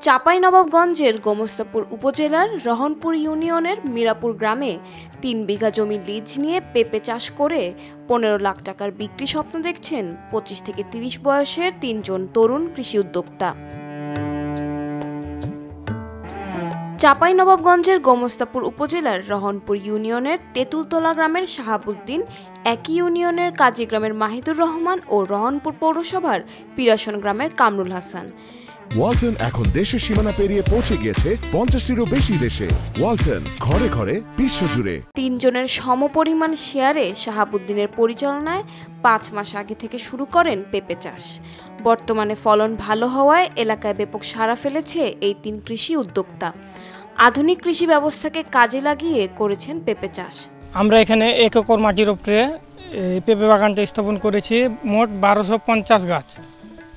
চাঁপাইনবাবগঞ্জের গোমস্তাপুর উপজেলার রহনপুর ইউনিয়নের মিরাপুর গ্রামে ৩ বিঘা জমি লিজ নিয়ে পেঁপে চাষ করে ১৫ লাখ টাকার বিক্রি স্বপ্ন দেখছেন ২৫ থেকে ৩০ বয়সের ৩ জন তরুণ কৃষি উদ্যোক্তা। চাঁপাইনবাবগঞ্জের গোমস্তাপুর উপজেলার রহনপুর ইউনিয়নের তেঁতুলতলা গ্রামের শাহাবুদ্দিন, একই ইউনিয়নের কাজীগ্রামের মাহিদুর রহমান ও রহনপুর পৌরসভার পিরাসন গ্রামের কামরুল হাসান। ওয়ালটন এখন দেশের সীমানা পেরিয়ে পৌঁছে গিয়েছে ৫০টিরও বেশি দেশে। ওয়ালটন, ঘরে ঘরে বিশ্বজুড়ে। ৩ জনের সমপরিমাণ শেয়ারে শাহাবুদ্দিনের পরিচালনায় ৫ মাস আগে থেকে শুরু করেন পেঁপে চাষ। বর্তমানে ফলন ভালো হওয়ায় এলাকায় ব্যাপক সাড়া ফেলেছে এই ৩ কৃষি উদ্যোক্তা। আধুনিক কৃষি ব্যবস্থাকে কাজে লাগিয়ে করেছেন পেঁপে চাষ। আমরা এখানে ১ একর মাটির উপরে পেঁপে বাগানটা স্থাপন করেছি, মোট ১২৫০ গাছ।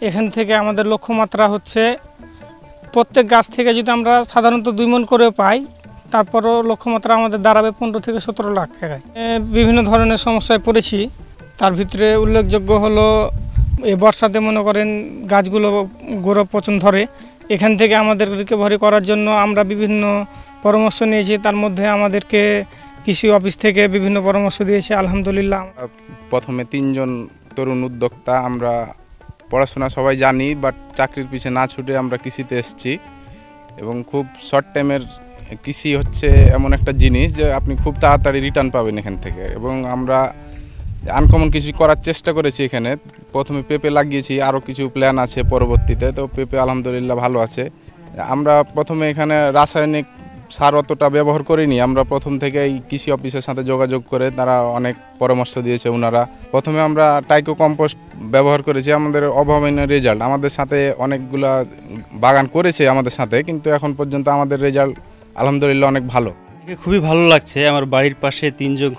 এখান থেকে আমাদের লক্ষ্যমাত্রা হচ্ছে প্রত্যেক গাছ থেকে যদি আমরা সাধারণত ২ মণ করে পাই, তারপরও লক্ষ্যমাত্রা আমাদের দাঁড়াবে ১৫ থেকে ১৭ লাখ টাকায়। বিভিন্ন ধরনের সমস্যায় পড়েছি, তার ভিতরে উল্লেখযোগ্য হলো এই বর্ষাতে মনে করেন গাছগুলো গোড়া পচন ধরে। এখান থেকে আমাদের রিকভারি করার জন্য আমরা বিভিন্ন পরামর্শ নিয়েছি, তার মধ্যে আমাদেরকে কৃষি অফিস থেকে বিভিন্ন পরামর্শ দিয়েছে। আলহামদুলিল্লাহ। প্রথমে ৩ জন তরুণ উদ্যোক্তা, আমরা পড়াশোনা সবাই জানি, বাট চাকরির পিছে না ছুটে আমরা কৃষিতে এসেছি এবং খুব শর্ট টাইমের কৃষি হচ্ছে এমন একটা জিনিস যে আপনি খুব তাড়াতাড়ি রিটার্ন পাবেন এখান থেকে। এবং আমরা আনকমন কিছু করার চেষ্টা করেছি। এখানে প্রথমে পেঁপে লাগিয়েছি, আরও কিছু প্ল্যান আছে পরবর্তীতে। তো পেঁপে আলহামদুলিল্লাহ ভালো আছে। আমরা প্রথমে এখানে রাসায়নিক সার অতটা ব্যবহার করিনি। আমরা প্রথম থেকেই কৃষি অফিসের সাথে যোগাযোগ করে তারা অনেক পরামর্শ দিয়েছে ওনারা। প্রথমে আমরা টাইকো কম্পোস্ট ব্যবহার করেছি, আমাদের অভাবনীয় রেজাল্ট। আমাদের সাথে অনেকগুলা বাগান করেছে আমাদের সাথে, কিন্তু এখন পর্যন্ত আমাদের রেজাল্ট আলহামদুলিল্লাহ অনেক ভালো। খুবই ভালো লাগছে। আমার বাড়ির পাশে ৩ জন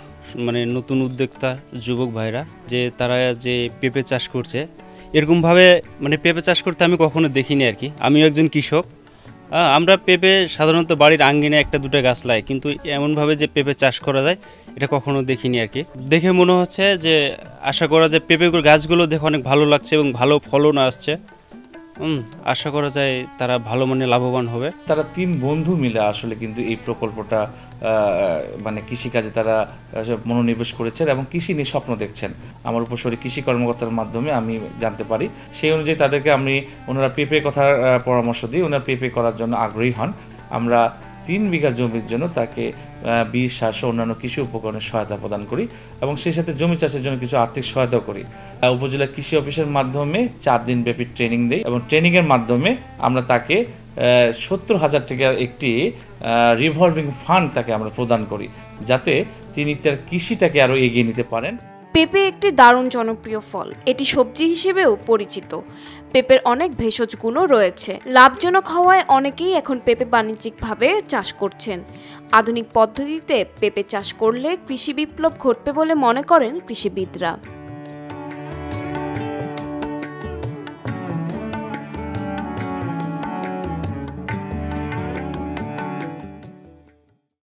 নতুন উদ্যোক্তা যুবক ভাইরা যে তারা যে পেঁপে চাষ করছে, এরকমভাবে পেঁপে চাষ করতে আমি কখনো দেখিনি আর কি। আমিও একজন কৃষক। আমরা পেঁপে সাধারণত বাড়ির আঙ্গিনে ১-২টা গাছ লাই, কিন্তু এমনভাবে যে পেঁপে চাষ করা যায় এটা কখনো দেখিনি আর কি। দেখে মনে হচ্ছে যে আশা করা যায় পেঁপে গাছগুলো দেখে অনেক ভালো লাগছে এবং ভালো ফলন আসছে। আশা করা যায় তারা ভালো মানে লাভবান হবে। তারা ৩ বন্ধু মিলে আসলে কিন্তু এই প্রকল্পটা কৃষিকাজে তারা মনোনিবেশ করেছেন এবং কৃষি নিয়ে স্বপ্ন দেখছেন। আমার উপসরি কৃষি কর্মকর্তার মাধ্যমে আমি জানতে পারি, সেই অনুযায়ী তাদেরকে ওনারা পেঁপে কথার পরামর্শ দিই, ওনারা পেঁপে করার জন্য আগ্রহী হন। আমরা ৩ বিঘা জমির জন্য তাকে বীজ, সার ও অন্যান্য কৃষি উপকরণের সহায়তা প্রদান করি এবং সেই সাথে জমি চাষের জন্য কিছু আর্থিক সহায়তা করি। উপজেলা কৃষি অফিসের মাধ্যমে ৪ দিন ব্যাপী ট্রেনিং দেই এবং ট্রেনিংয়ের মাধ্যমে আমরা তাকে ৭০,০০০ টাকার একটি রিভলভিং ফান্ড তাকে আমরা প্রদান করি, যাতে তিনি তার কৃষিটাকে আরও এগিয়ে নিতে পারেন। পেঁপে একটি দারুণ জনপ্রিয় ফল। এটি সবজি হিসেবেও পরিচিত। পেঁপের অনেক ভেষজ গুণও রয়েছে। লাভজনক হওয়ায় অনেকেই এখন পেঁপে বাণিজ্যিকভাবে চাষ করছেন। আধুনিক পদ্ধতিতে পেঁপে চাষ করলে কৃষি বিপ্লব ঘটবে বলে মনে করেন কৃষিবিদরা।